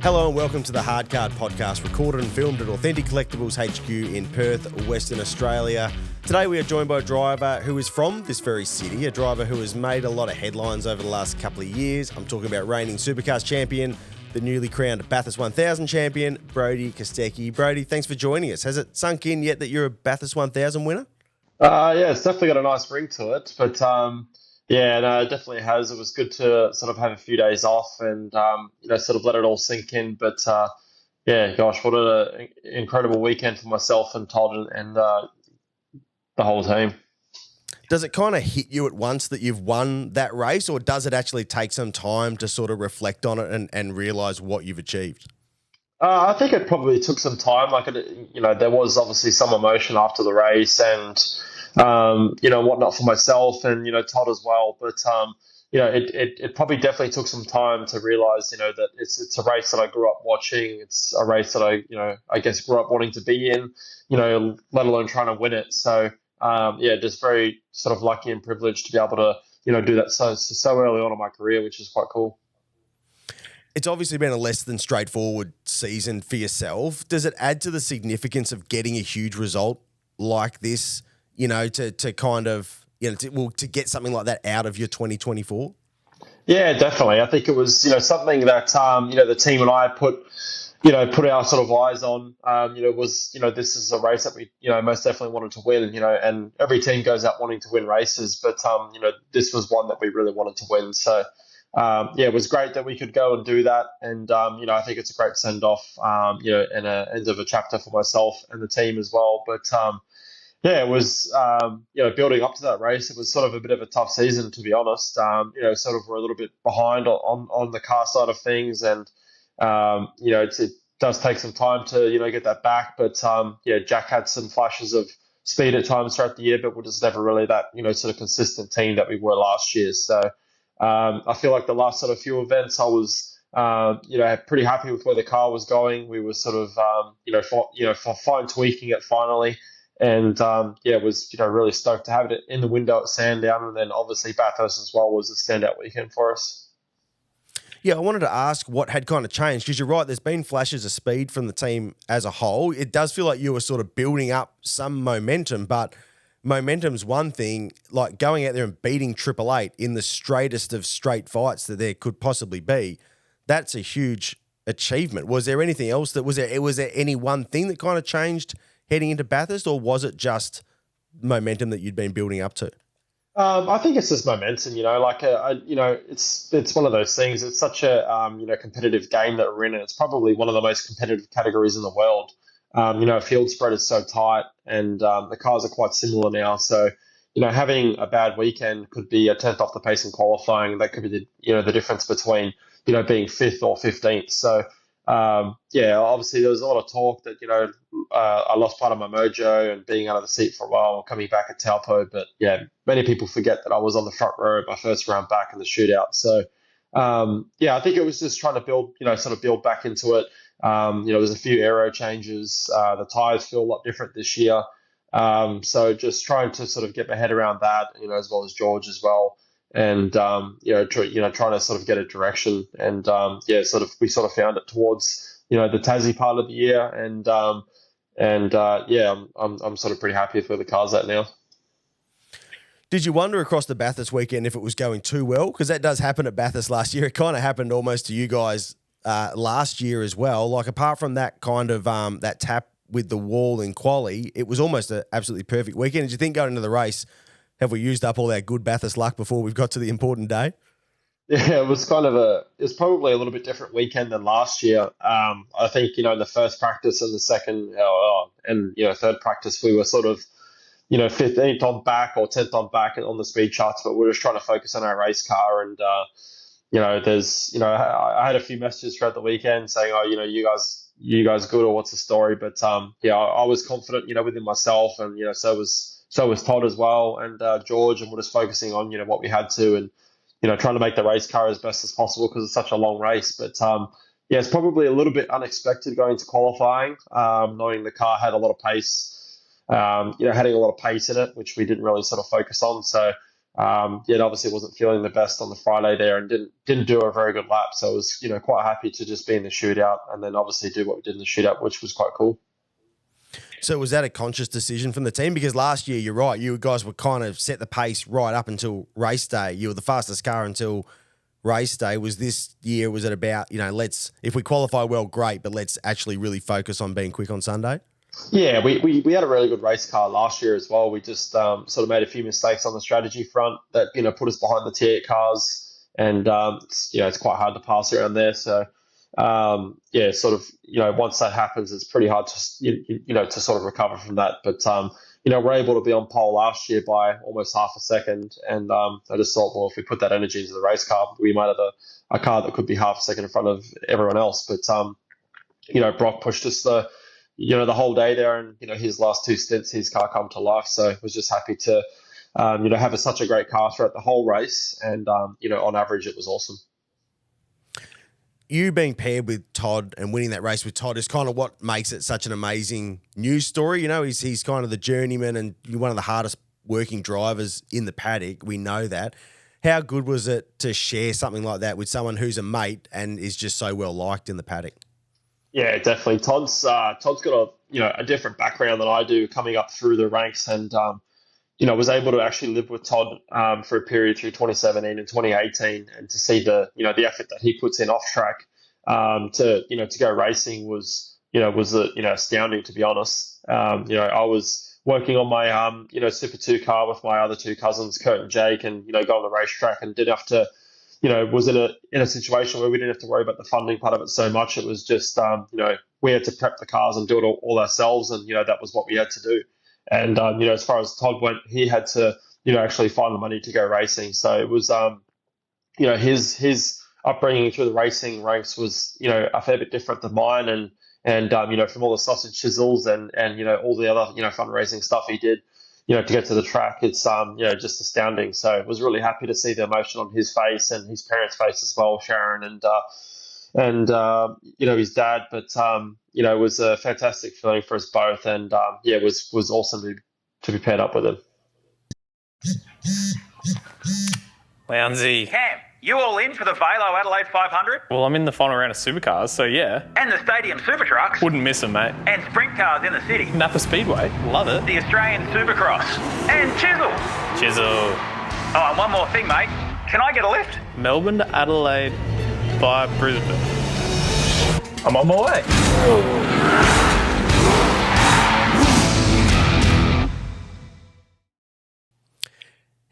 Hello and welcome to the Hard Card Podcast, recorded and filmed at Authentic Collectables HQ in Perth, Western Australia. Today we are joined by a driver who is from this very city, a driver who has made a lot of headlines over the last couple of years. I'm talking about reigning Supercars champion, the newly crowned Bathurst 1000 champion, Brodie Kostecki. Brodie, thanks for joining us. Has it sunk in yet that you're a Bathurst 1000 winner? Yeah, it's definitely got a nice ring to it, but yeah, no, it definitely has. It was good to sort of have a few days off and sort of let it all sink in. But yeah, gosh, what an incredible weekend for myself and Todd and the whole team. Does it kind of hit you at once that you've won that race, or does it actually take some time to sort of reflect on it and realise what you've achieved? I think it probably took some time. There was obviously some emotion after the race and, whatnot for myself and, Todd as well. But, it probably definitely took some time to realise, that it's a race that I grew up watching. It's a race that I guess grew up wanting to be in, let alone trying to win it. So, just very sort of lucky and privileged to be able to, do that so early on in my career, which is quite cool. It's obviously been a less than straightforward season for yourself. Does it add to the significance of getting a huge result like this, to kind of, to get something like that out of your 2024? Yeah, definitely. I think it was, something that, the team and I put our sort of eyes on, this is a race that we, most definitely wanted to win, and every team goes out wanting to win races, but, this was one that we really wanted to win. So, it was great that we could go and do that. And, I think it's a great send off, and an end of a chapter for myself and the team as well. But, it was, building up to that race, it was sort of a bit of a tough season, to be honest. Sort of we're a little bit behind on the car side of things. And, it does take some time to, get that back. But, Jack had some flashes of speed at times throughout the year, but we're just never really that, sort of consistent team that we were last year. So, I feel like the last sort of few events I was, pretty happy with where the car was going. We were sort of, for fine tweaking it finally. And, was, really stoked to have it in the window at Sandown. And then obviously Bathurst as well was a standout weekend for us. Yeah, I wanted to ask what had kind of changed, because you're right, there's been flashes of speed from the team as a whole. It does feel like you were sort of building up some momentum, but momentum's one thing, like going out there and beating 888 in the straightest of straight fights that there could possibly be. That's a huge achievement. Was there anything else was there any one thing that kind of changed heading into Bathurst, or was it just momentum that you'd been building up to? I think it's just momentum, it's one of those things. It's such a, competitive game that we're in, and it's probably one of the most competitive categories in the world. Field spread is so tight, and the cars are quite similar now. So, having a bad weekend could be a 10th off the pace in qualifying. That could be the difference between, being 5th or 15th. So, obviously there was a lot of talk that, I lost part of my mojo and being out of the seat for a while, coming back at Taupo. But many people forget that I was on the front row my first round back in the shootout. So, I think it was just trying to build, sort of build back into it. There's a few aero changes. The tyres feel a lot different this year. So just trying to sort of get my head around that, as well as George as well. And, trying to sort of get a direction. And, we sort of found it towards, the Tassie part of the year. And I'm sort of pretty happy with where the car's at now. Did you wonder across the Bathurst weekend if it was going too well? Because that does happen at Bathurst last year. It kind of happened almost to you guys last year as well. Like, apart from that kind of that tap with the wall in quali, it was almost an absolutely perfect weekend. Did you think going into the race, have we used up all our good Bathurst luck before we've got to the important day? Yeah, it was probably a little bit different weekend than last year. I think, in the first practice and the second and third practice, we were sort of, 15th on back or 10th on back on the speed charts, but we're just trying to focus on our race car. And, I had a few messages throughout the weekend saying, you guys good, or what's the story? But, I was confident, within myself, and, so was Todd as well, and George, and we're just focusing on, what we had to, and, trying to make the race car as best as possible because it's such a long race. But, it's probably a little bit unexpected going to qualifying, knowing the car had a lot of pace, having a lot of pace in it, which we didn't really sort of focus on. So, yet obviously wasn't feeling the best on the Friday there and didn't do a very good lap. So I was, quite happy to just be in the shootout and then obviously do what we did in the shootout, which was quite cool. So was that a conscious decision from the team? Because last year, you're right, you guys were kind of set the pace right up until race day. You were the fastest car until race day. Was this year, was it about, if we qualify well, great, but let's actually really focus on being quick on Sunday? Yeah, we had a really good race car last year as well. We just sort of made a few mistakes on the strategy front that, put us behind the T8 cars. And, it's quite hard to pass around there. So, once that happens, it's pretty hard to sort of recover from that. But, we're able to be on pole last year by almost half a second. And I just thought, well, if we put that energy into the race car, we might have a car that could be half a second in front of everyone else. But, Brock pushed us the whole day there, and his last two stints, his car come to life. So I was just happy to have such a great car throughout the whole race, and on average it was awesome. You being paired with Todd and winning that race with Todd is kind of what makes it such an amazing news story. He's kind of the journeyman and one of the hardest working drivers in the paddock. We know that. How good was it to share something like that with someone who's a mate and is just so well liked in the paddock? Yeah, definitely. Todd's got a different background than I do, coming up through the ranks, and was able to actually live with Todd for a period through 2017 and 2018, and to see the effort that he puts in off track to go racing was astounding, to be honest. I was working on my Super 2 car with my other two cousins, Kurt and Jake, and go on the racetrack, and didn't have to. Was in a situation where we didn't have to worry about the funding part of it so much. It was just, we had to prep the cars and do it all ourselves, and that was what we had to do. And as far as Todd went, he had to actually find the money to go racing. So it was his upbringing through the racing ranks was a fair bit different than mine, and from all the sausage chisels and all the other fundraising stuff he did. To get to the track, it's just astounding. So I was really happy to see the emotion on his face and his parents' face as well, Sharon and his dad. But it was a fantastic feeling for us both, and it was awesome to be paired up with him. Lounsey. Cam, you all in for the Velo Adelaide 500? Well, I'm in the final round of supercars, so yeah. And the Stadium Super Trucks? Wouldn't miss them, mate. And sprint cars in the city? Napa Speedway, love it. The Australian Supercross? And Chisel? Oh, and one more thing, mate. Can I get a lift? Melbourne to Adelaide via Brisbane. I'm on my way.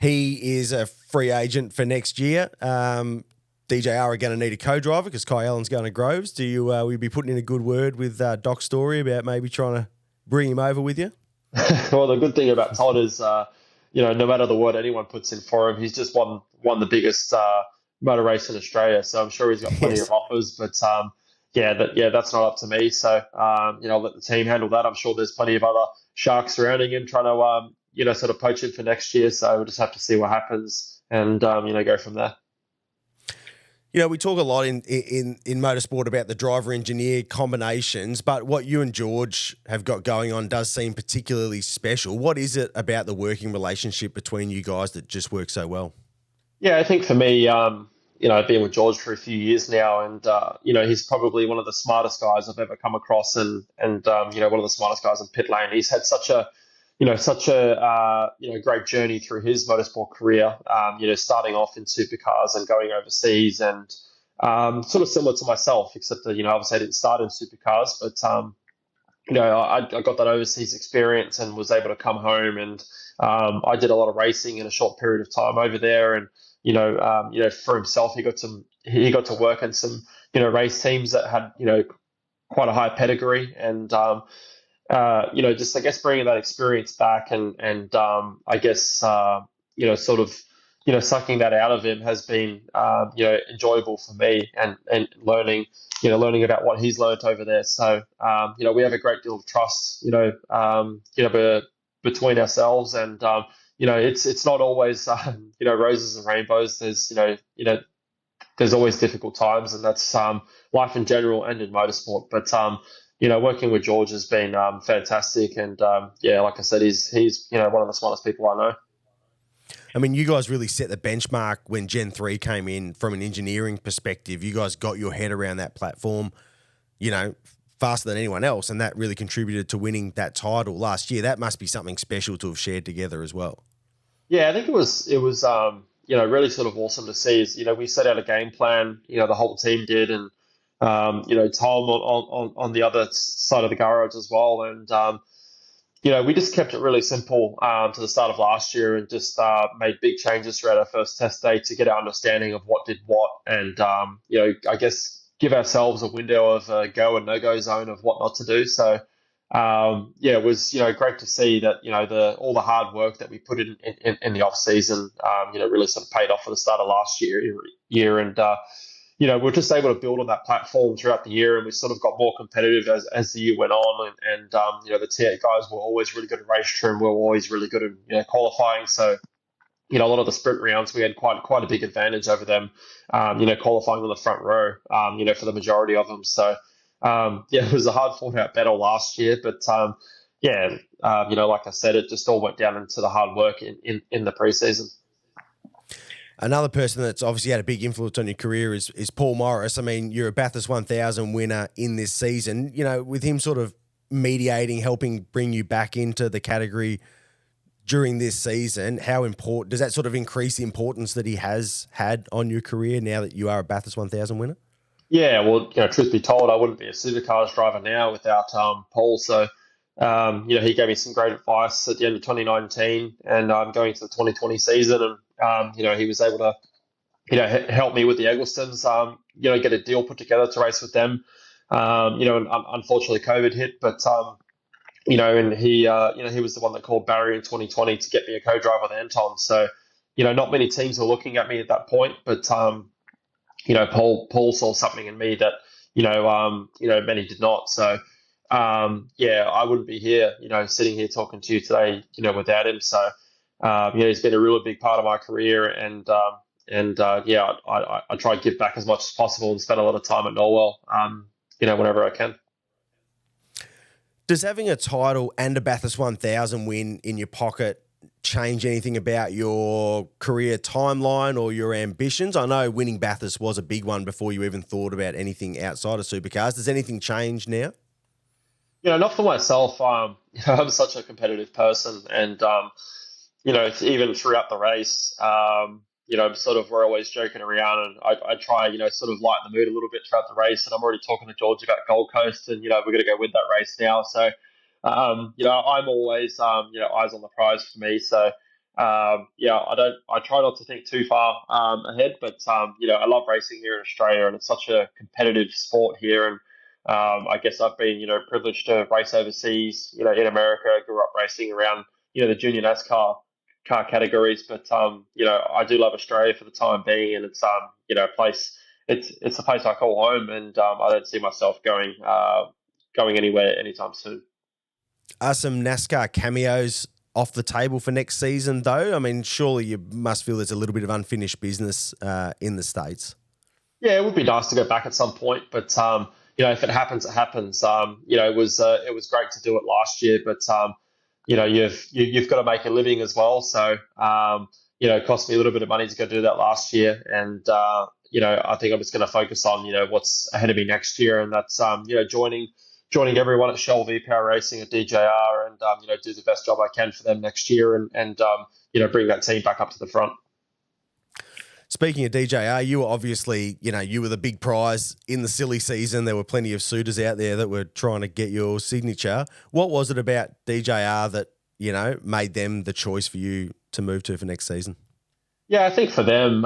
He is a free agent for next year. DJR are going to need a co-driver because Kai Allen's going to Groves. Will you be putting in a good word with Doc Story about maybe trying to bring him over with you? Well, the good thing about Todd is, no matter the word anyone puts in for him, he's just won the biggest motor race in Australia. So I'm sure he's got plenty of offers. But that's not up to me. So I'll let the team handle that. I'm sure there's plenty of other sharks surrounding him trying to sort of poach him for next year. So we'll just have to see what happens and go from there. We talk a lot in motorsport about the driver-engineer combinations, but what you and George have got going on does seem particularly special. What is it about the working relationship between you guys that just works so well? Yeah, I think for me, I've been with George for a few years now, and he's probably one of the smartest guys I've ever come across, and one of the smartest guys in pit lane. He's had such a great journey through his motorsport career, starting off in supercars and going overseas, and sort of similar to myself, except that, obviously I didn't start in supercars, but, I got that overseas experience and was able to come home, and I did a lot of racing in a short period of time over there, and, for himself, he got to work in some, race teams that had, quite a high pedigree, and, just I guess bringing that experience back and I guess sort of sucking that out of him has been enjoyable for me and learning about what he's learned over there. So we have a great deal of trust between ourselves, and it's not always roses and rainbows. There's always difficult times, and that's life in general and in motorsport. But working with George has been fantastic, and like I said, he's one of the smartest people I know. I mean, you guys really set the benchmark when Gen 3 came in from an engineering perspective. You guys got your head around that platform, faster than anyone else, and that really contributed to winning that title last year. That must be something special to have shared together as well. Yeah, I think it was really sort of awesome to see. Is we set out a game plan, the whole team did, and Tom on the other side of the garage as well, and we just kept it really simple to the start of last year, and just made big changes throughout our first test day to get our understanding of what did what, and I guess give ourselves a window of a go and no go zone of what not to do. So it was great to see that all the hard work that we put in the off season really sort of paid off for the start of last year, and we're just able to build on that platform throughout the year, and we sort of got more competitive as the year went on, and the T8 guys were always really good at race trim, we were always really good at qualifying. So a lot of the sprint rounds, we had quite a big advantage over them, qualifying on the front row, for the majority of them. So, it was a hard fought out battle last year, but, like I said, it just all went down into the hard work in the preseason. Another person that's obviously had a big influence on your career is Paul Morris. I mean, you're a Bathurst 1000 winner in this season, with him sort of mediating, helping bring you back into the category during this season. How important does that sort of increase the importance that he has had on your career now that you are a Bathurst 1000 winner? Yeah, well, truth be told, I wouldn't be a supercars driver now without Paul. So, he gave me some great advice at the end of 2019, and I'm going to the 2020 season, and he was able to, help me with the Egglestons, get a deal put together to race with them. And unfortunately, COVID hit, but and he was the one that called Barry in 2020 to get me a co-driver with Anton. So, not many teams were looking at me at that point, but Paul saw something in me that many did not. So, I wouldn't be here, sitting here talking to you today, without him. So, he's been a really big part of my career, and I try to give back as much as possible and spend a lot of time at Norwell, whenever I can. Does having a title and a Bathurst 1000 win in your pocket change anything about your career timeline or your ambitions? I know winning Bathurst was a big one before you even thought about anything outside of supercars. Does anything change now? Not for myself. I'm such a competitive person, and even throughout the race, sort of we're always joking around, and I try, sort of lighten the mood a little bit throughout the race. And I'm already talking to George about Gold Coast, and we're going to go win that race now. So, I'm always, eyes on the prize for me. So, I try not to think too far ahead, but I love racing here in Australia, and it's such a competitive sport here. And I guess I've been, privileged to race overseas, in America. I grew up racing around, the junior NASCAR car categories, but I do love Australia for the time being, and it's a place. It's a place I call home, and I don't see myself going anywhere anytime soon. Are some NASCAR cameos off the table for next season, though? I mean, surely you must feel there's a little bit of unfinished business in the States. Yeah, it would be nice to go back at some point, but if it happens, it happens. It was great to do it last year, but you've got to make a living as well. So it cost me a little bit of money to go do that last year, and I think I'm just going to focus on what's ahead of me next year, and that's joining everyone at Shell V-Power Racing at DJR, and do the best job I can for them next year, and bring that team back up to the front. Speaking of DJR, you were obviously, you were the big prize in the silly season. There were plenty of suitors out there that were trying to get your signature. What was it about DJR that, made them the choice for you to move to for next season? Yeah, I think for them,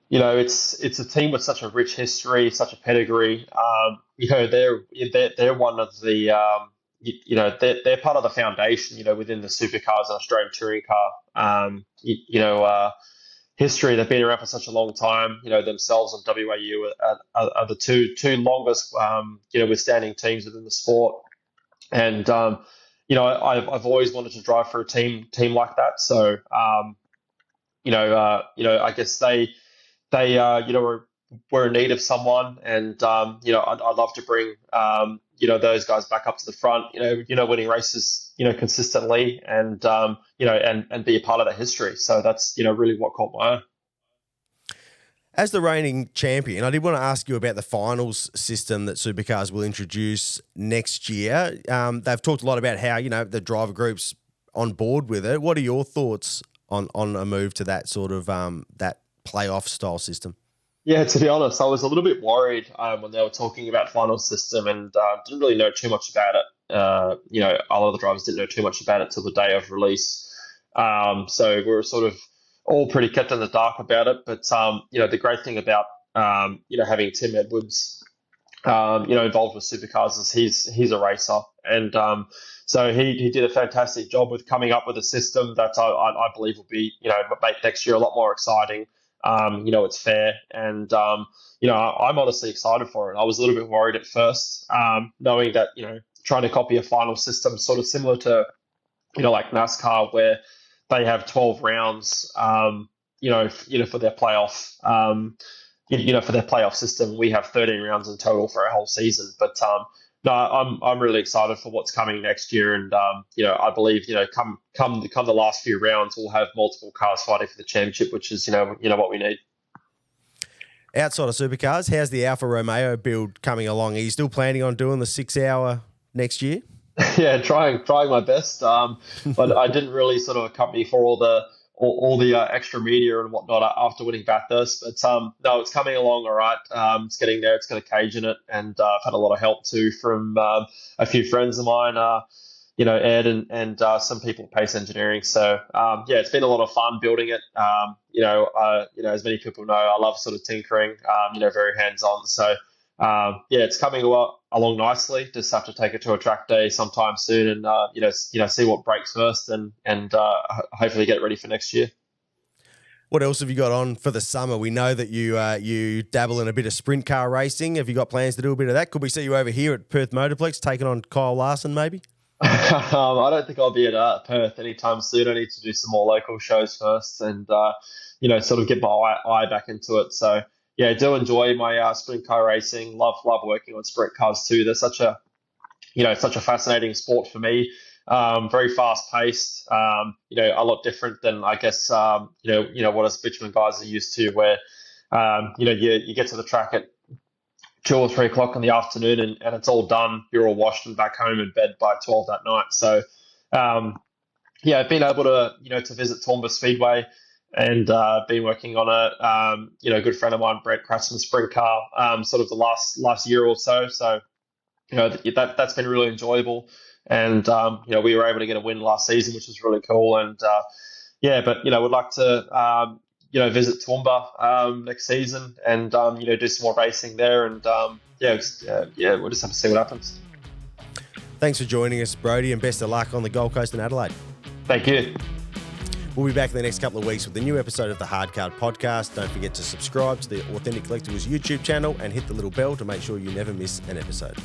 it's a team with such a rich history, such a pedigree. They're one of the, they're part of the foundation, within the supercars and Australian touring car. History. They've been around for such a long time. Themselves and WAU are the two longest, withstanding teams within the sport. And I've always wanted to drive for a team like that. So I guess they were in need of someone, and I'd love to bring those guys back up to the front, winning races, consistently and, and be a part of that history. So that's, really what caught my eye. As the reigning champion, I did want to ask you about the finals system that Supercars will introduce next year. They've talked a lot about how, the driver group's on board with it. What are your thoughts on a move to that sort of that playoff style system? Yeah, to be honest, I was a little bit worried when they were talking about final system and didn't really know too much about it. A lot of the drivers didn't know too much about it till the day of release. So we were sort of all pretty kept in the dark about it. But, the great thing about, having Tim Edwards, involved with Supercars is he's a racer. And so he did a fantastic job with coming up with a system that I believe will be, make next year a lot more exciting. It's fair. And, I'm honestly excited for it. I was a little bit worried at first, knowing that, trying to copy a final system sort of similar to, like NASCAR where they have 12 rounds, for their playoff, for their playoff system. We have 13 rounds in total for a whole season. But, no, I'm really excited for what's coming next year, and I believe come the last few rounds, we'll have multiple cars fighting for the championship, which is what we need. Outside of Supercars, how's the Alfa Romeo build coming along? Are you still planning on doing the 6 hour next year? Yeah, trying my best, but I didn't really sort of accompany for all the extra media and whatnot after winning Bathurst. But no, it's coming along all right. It's getting there. It's got a cage in it, and I've had a lot of help too from a few friends of mine. Ed and some people at Pace Engineering. So it's been a lot of fun building it. As many people know, I love sort of tinkering. Very hands on. So it's coming along nicely. Just have to take it to a track day sometime soon, and see what breaks first, and hopefully get ready for next year. What else have you got on for the summer? We know that you dabble in a bit of sprint car racing. Have you got plans to do a bit of that? Could we see you over here at Perth Motorplex taking on Kyle Larson, maybe? I don't think I'll be at Perth anytime soon. I need to do some more local shows first, and sort of get my eye back into it. So. Yeah, I do enjoy my sprint car racing. Love working on sprint cars too. They're such a fascinating sport for me. Very fast paced. A lot different than I guess what us bitumen guys are used to. Where you get to the track at 2 or 3 o'clock in the afternoon and it's all done. You're all washed and back home in bed by 12 that night. So I've been able to visit Toowoomba Speedway. And been working on a good friend of mine, Brett Craftsman sprint car, sort of the last year or so. So that's been really enjoyable, and we were able to get a win last season, which was really cool. And but would like to visit Toowoomba next season and do some more racing there. And we'll just have to see what happens. Thanks for joining us, Brodie, and best of luck on the Gold Coast and Adelaide. Thank you. We'll be back in the next couple of weeks with a new episode of the Hard Card Podcast. Don't forget to subscribe to the Authentic Collectables YouTube channel and hit the little bell to make sure you never miss an episode.